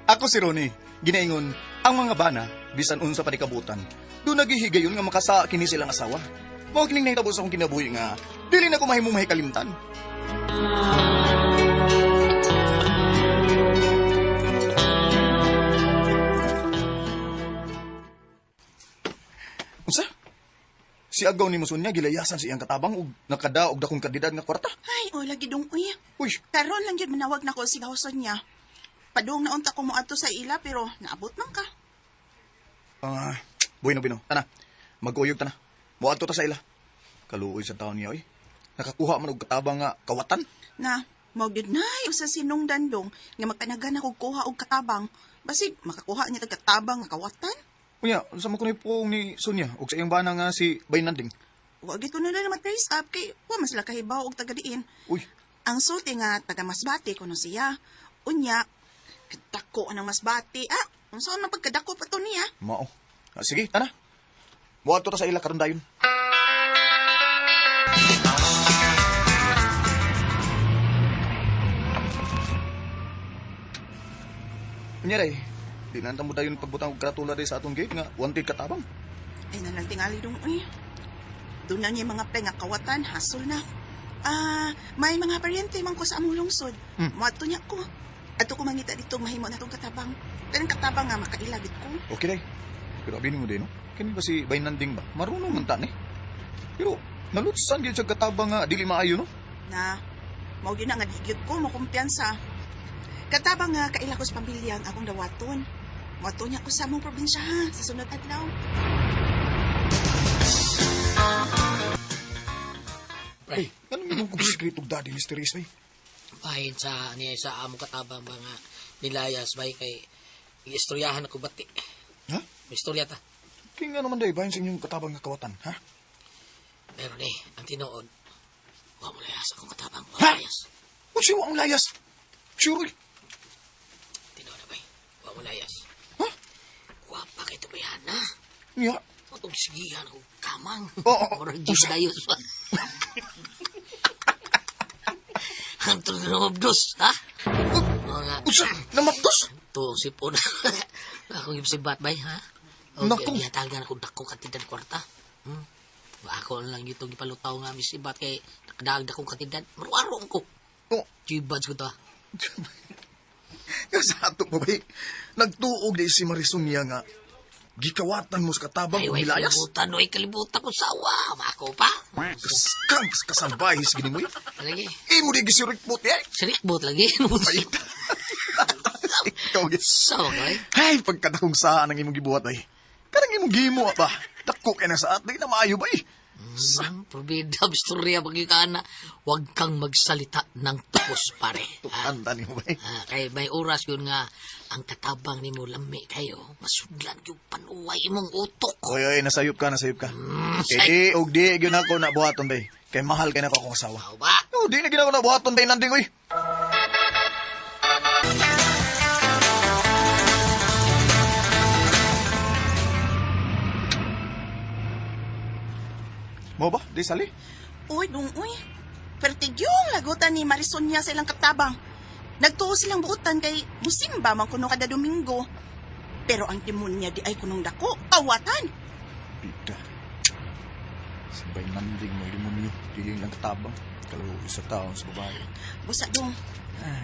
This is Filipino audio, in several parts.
Ako si Ronnie, ginaingon, ang mga bana, bisan unsa pa di kabutan, doon naghihigayon nga makasa kini silang asawa. Mao kining nahitabo sa akong kinabuhi nga, dili na ko mahimong mahikalimtan. Unsa? Si agaw ni Musunya gilayasan sa iyang katabang ug nakadaog dakong kandidat nga kwarta. Ay, o lagi dong uy. Uy, Karon lang yun manawag na ko si Gawson niya. Padung naunta ko mo ato sa ila pero naabot man ka. bueno, tana. Mag-uyog ta na. Muadto ta sa ila. Kaluoy sa taon niya, oy. Nakakuha man og katabang nga kawatan. Na, mawagid na sa sinong dandong nga magkanagan ako kuha og katabang. Basig makakuha niya tag katabang nga kawatan. Unya, sa mo kunay po ni Sonia ug sa iyang bana nga si Baynanding. Wag ito na lang trace up kay wa mas sila kahibaw og tagadiin. Uy, Ang sulti nga taga Masbate kuno siya. Unya, kadako ang Masbate. Unsa man pagkadako pa to niya? mao. Sige, tana. Muadto ta sa ila karon dayon. Unya ray, di na mo dayon pagbutang og karatula day sa atong gate nga wanted katabang. Ay nalang tingali dong uy. Doon na niya mga pre nga kawatan, hasol na. May mga paryente man ko sa among lungsod. Muadto niya ko. Ato ko mangita dito mahimo na tong katabang. Kanang katabang nga makailagit ko. Okay day. Pero abinin mo din, no? Kani ba si Baynanding ba? Marunong man ta ni. Pero nalutsan gyud sa katabang nga dili maayo, no? Na, mao gyud na nga digyud ko mo kumpiyansa. Katabang nga kaila ko sa pamilya ang akong dawaton. Muadto niya ko sa among probinsya ha, sa sunod adlaw. Ay, anong minong kong sikreto daddy, Mr. Ace, bay? Bahin sa niya sa among katabang mga nilayas bay kay istoryahan ako bati. Ha? May istorya ta. Kaya nga naman day, bayan sa inyong katabang nga kawatan, ha? Pero ni, ang tinuod, wa mo layas akong katabang, wa Ha? mo layas. O siya ang layas? Sure, Tinuod na bay, wa mo layas. ha? Wa pa kay tubayan na. Niya? Matong sigihan ako kamang. Oo. Murag Diyos dayos pa. Ang tulog na mabdos, ha? Mga Usa, namapdos? tuong sipon. Akong ibsibat bay, ha? Naku. O, ihatagan ako dakong katidan kwarta. Ako lang itong ipalutaw nga misibat kay nakadaag dakong katidan. Maruarong ko. O, Jibads ko to, ha? nga sa ato pa, bay, nagtuog day si Marison niya nga, gikawatan mo sa katabang Ay, o hilayas? kalibutan ko sa awa. Mako pa. Kang kasalbahis gini mo, Lagi. Imo di gisirik mo, tiyak. Sirikbot lagi. Pait. Ikaw, gis. So, okay? Ay, pagkatahong saan ang imong gibuhat, ay. Karang imong gimo, ba? Dako kay na sa at, di na maayo, ba, Probida, bistorya, pagkikana. Huwag kang magsalita ng tapos, pare. Ha? Tukanta ni mo, ba? Kay may oras yun nga, ang katabang ni mo lami kayo, masudlan yung panuway mong utok. Oy, nasayop ka. Kay di, og di, yun ako na buhaton, bay. Kay mahal kay na ko akong asawa. Tao ba? O, di na ginako na buhaton, bay, nanding, oy. Mo ba? Di sali? Uy, dong uy. Pertigyong lagutan ni Marisonia sa ilang katabang. Nagtuo silang buutan kay musimba man kuno kada Domingo. Pero ang demonya di ay kunong dako, kawatan. Bida. Sabay nanding mo, demonyo. Diling lang katabang. Kaluwi sa taon sa babae. Busa dong,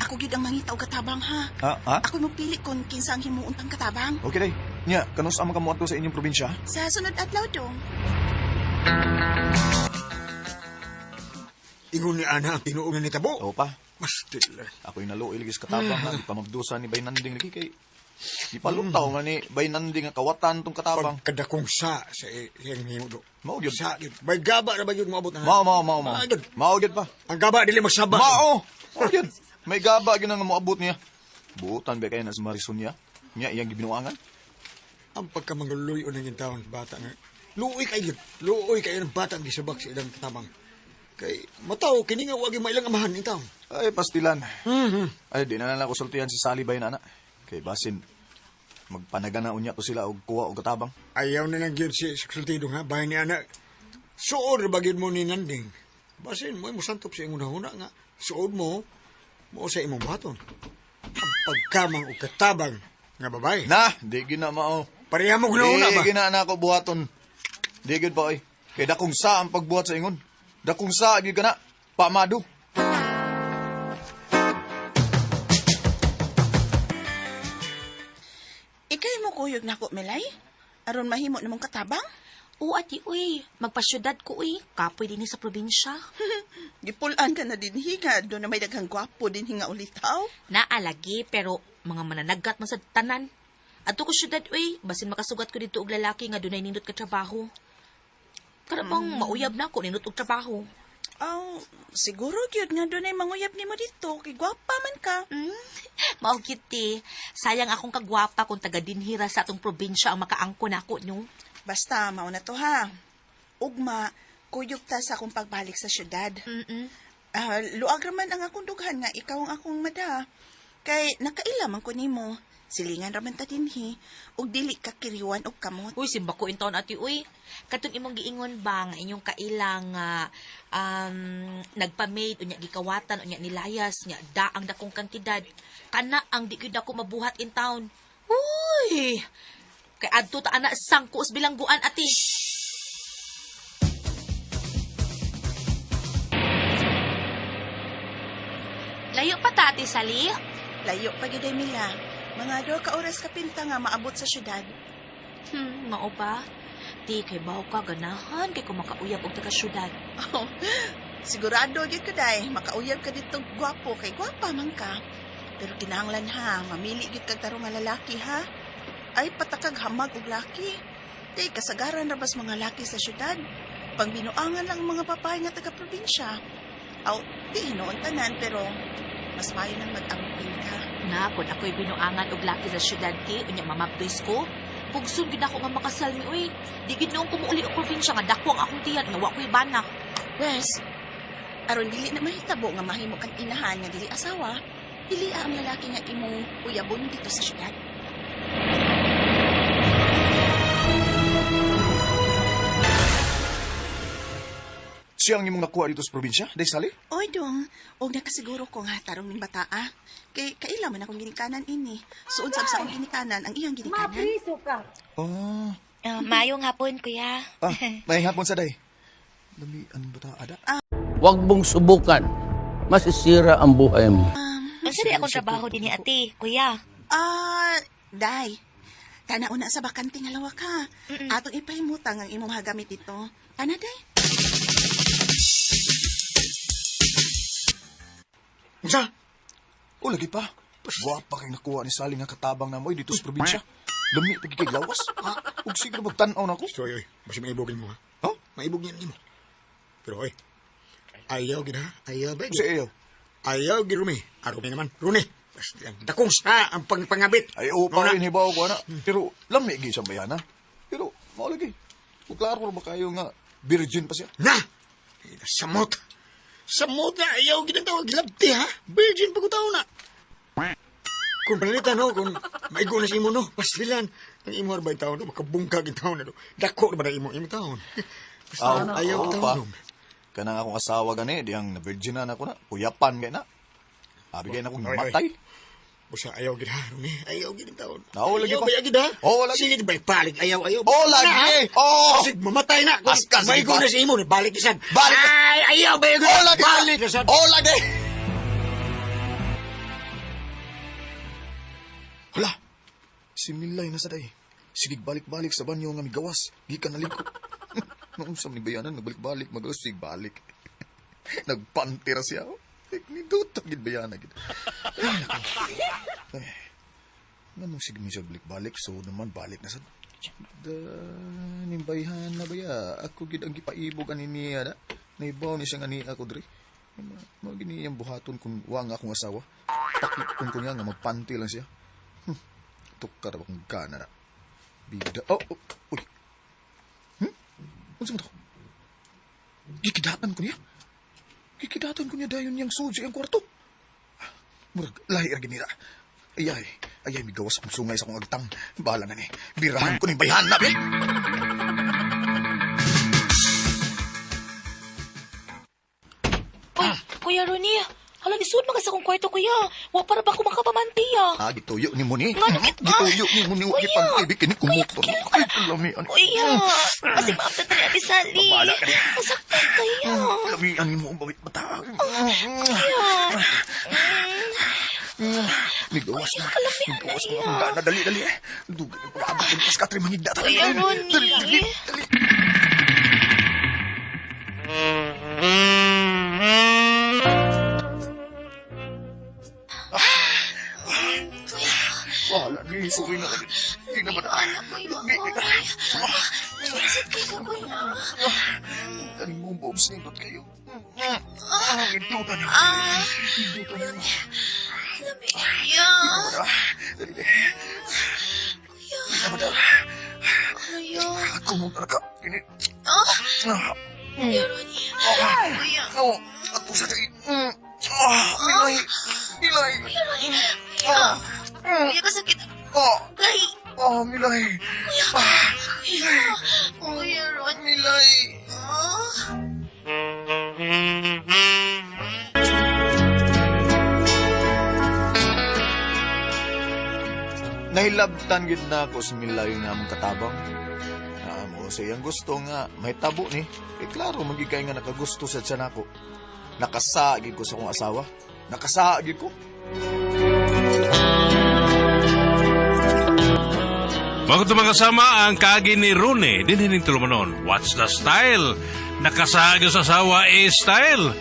ako gid ang mangita og katabang ha. Ha? Ako magpili kung kinsa ang himuuntang katabang. Okay, day. Nya, kanus ang makamuat ko sa inyong probinsya? Sa sunod adlaw dong. Ingon ni Ana ang tinuog na nitabo. Oo pa. Mastil. Ako yung naluoy lagi sa katabang nga. Di pa magdusa ni Baynanding lagi kay... Di pa lutaw nga ni Baynanding nga kawatan tong katabang. Pagkadakong sa iyang himudo. Mao gyud. Sa yun. May gaba na ba yun maabot na? Mao. Agad. Mao gyud pa. Ang gaba dili magsaba. Mao gyud. May gaba gyud nga moabot niya. Buutan ba kay na sa Marison niya? Nya iyang gibinuangan. Ang pagkamanguluy o naging taon bata nga. Luoy kayo. Luoy kayo ng bata ang gisabak sa ilang katabang. Kay mataw kini nga wag mailang amahan ni taon. Ay, pastilan. Ay, di na lang ko sultihan si Sally Bayn, ana. Kay basin, magpanagana unya ko sila og kuha og katabang. Ayaw na lang yun si sultido ha. Bahay ni Ana. Suod bagid mo ni Nanding. Basin mo santop sa imong huna nga. Suod mo sa imong baton. Ang pagkamang o katabang nga babae. Na, di gina mao. Pareha mo guna ba? Di gina na ako buhaton. Di gid ba oy. Kay dakong sa ang pagbuhat sa ingon. Dakong sa gid kana. Pamado. Ikay mo kuyog na ko, Melay? Aron mahimo namong katabang? Oo, ati, uy. Magpasyudad ko, uy. Kapoy din sa probinsya. Gipulan ka na din higa. Doon na may daghang gwapo din hinga ulitaw. Naalagi, pero mga mananagat man sa tanan. Ato ko syudad, uy. Basin makasugat ko dito og lalaki nga dunay nindot ka trabaho. Karabang mauyab na ako nindot og trabaho. Oh, siguro gyud nga doon ay manguyab nimo dito. Kay gwapa man ka. Mao kiti. Sayang akong kagwapa kung taga dinhira sa atong probinsya ang makaangko nako, no? Basta, mauna to ha. Ugma, kuyog ta sa akong pagbalik sa syudad. Luag raman ang akong dughan nga ikaw ang akong mada. Kay nakailaman ko nimo. Silingan raman ta dinhi. Ug dili ka kiriwan og kamot. Uy, simba ko intaon ati, uy. Katong imong giingon ba nga inyong kailang nagpa-maid, unya gikawatan, unya nilayas, nya daang dakong kantidad. Kana ang di gyud ako mabuhat in town. Uy! Kay adto ta ana sangkos bilangguan ati. Layo pa ta, ati Sali. Layo pa gyud ay Mila. Mga 2 ka oras ka pinta nga maabot sa syudad. Mao ba? Di kay baw ka ganahan kay kumakauyab og taga syudad. Oh, sigurado gyud ka day makauyab ka dito gwapo kay gwapa man ka. Pero kinahanglan ha, mamili gyud kag tarong nga lalaki ha. Ay patakag hamag og laki. Kay kasagaran ra bas mga laki sa syudad. Pangbinuangan lang ang mga babae nga taga probinsya. Aw, di hinoon tanan pero mas mayo nang mag-amping ka. Na, kung ako'y binuangan og laki sa syudad ki, unya mamabdoys ko, pugsun gid ako nga makasal ni uy. Di gid noong kumuuli og probinsya nga dako ang akong tiyan nga wa ko'y bana. Wes, aron dili na mahitabo nga mahimo kang inahan nga dili asawa, dili ang lalaki nga imong uyabon dito sa syudad. Siyang imong nakuha dito sa probinsya, day Sally? Oy dong, og nakasiguro ko nga tarong ning bataa. Kay kaila man akong ginikanan ini. Suod sa akong ginikanan ang iyang ginikanan. Oh. Mayong hapon, kuya. May hapon sa day. Dami, anong bata ada? Huwag mong subukan. Masisira ang buhay mo. Ang sari akong trabaho din ni ate, kuya. Day. Tanaw na sa bakante nga lawak ha. Atong ipahimutang ang imong hagamit dito. Ana, day? Unsa? O, lagi pa. Wapa kay nakuha ni Sally nga katabang na mo'y dito sa probinsya. Lami, pagkikig lawas. Huwag sige na magtanaw na ako. Stoy, oy. Basi maibugin mo ha. Ha? Maibog niyan mo. Pero oy, ayaw gid ha. Ayaw ba? Si Eyo. Ayaw gid Rumi. Rumi naman. Rumi. Basta dakong sa ang pangabit. Ay, upa rin hibaw ko, ana. Pero, lami, gi sa bayana. Pero, mau lagi. Klaro ba kayo nga, virgin pa siya? Na! Samot. Samot na ayaw gid ang tawag gilabti ha. Virgin pa ko tao na. Kung palitan no, kung maigo na si imo no, pasbilan. Ang imo arbay taon no, makabungkag yung taon na no. Dako na ba na imo taon? Ayaw pa. taon. Kanang akong asawa gani, diyang na virgin na ako na. Uyapan kay na. Abi kay na akong Oy, oy. namatay. Busa ayaw gid ha, Rumi. Ayaw gid ang taon. Oo, lagi ayaw pa. ba gid ha? Oo, lagi. Sige, balik ayaw. Oo, lagi. Oo. Kasi mamatay na. Kung Askas, maigo di ba? na si imo, balik isag. Balik. Ay, ayaw ba yun? Oo, lagi. Balik isag. Oo, lagi. Hala. Si Milay na sa day. Sige, balik-balik sa banyo nga migawas. Gikan na liko. Noong sa ni bayanan, nagbalik-balik, magawas, sige, balik. Nagpantira siya. Nidutag gid bayanan gid. Ay, naku. Ay. Nganong sige mi siya balik-balik, so naman balik na sa nimbayhan na ba ya? Ako gid ang gipaibog ani niya da. Naibaw ni siya nga ni ako diri. Mo gini yang buhaton kung wa nga akong asawa. Takip kung kunya nga magpanti lang siya. Tukar ba kung gana na. Bida. Oh, uy. Unsa mo to? Gikidatan ko niya. Gikidatan ko niya dayon yang suji ang kwarto. Murag lahi ra ginira. Ayay, may gawas ang sungay sa kong agtang. Bahala na ni. Birahan ko ni bayhan na, be! Uy, Kuya Ronnie, Hala, lisod magas akong kwarto, kuya. Wa para ba ako makapamantiya? Gituyo ni mo ni. Nga, Gituyo ni mo ni. Wagi pag-ibig kini kumotor. Ay, lamian. Kuya, kasi maapta tayo Ate Sally. Babala ka niya. Masaktan kaya. Lamian ni mo ang bawit mata. Migawas na. Migawas na akong gana. Dali, dali. Dugan yung pag-abot ng paskatri manigda. Kuya Ronnie. Dali, dali, dali. Wala, di suwi na kami. Di na ba na? Ang bumbog sinindot kayo. Hindutan niyo. Hindutan niyo. Kuya. Dali, dali. Di na ba na? Kuya. Ako mong talaga. Kini. Kuya Ronnie. Kuya. Ako sa tayo. Milay. Milay. Kuya, kasakit. Kay. Milay. Kuya Ronnie. Milay. Nahilabtan gid na ako sa Milay nga mong katabang. Mo sa iyang gusto nga may tabo ni. Klaro magigay nga nakagusto sa tiyan ako. Nakasagid ko sa akong asawa. Nakasagid ko. Mga kasama ang kagi ni Rune din hining tulumanon. What's the style? Nakasagyo sa sawa style.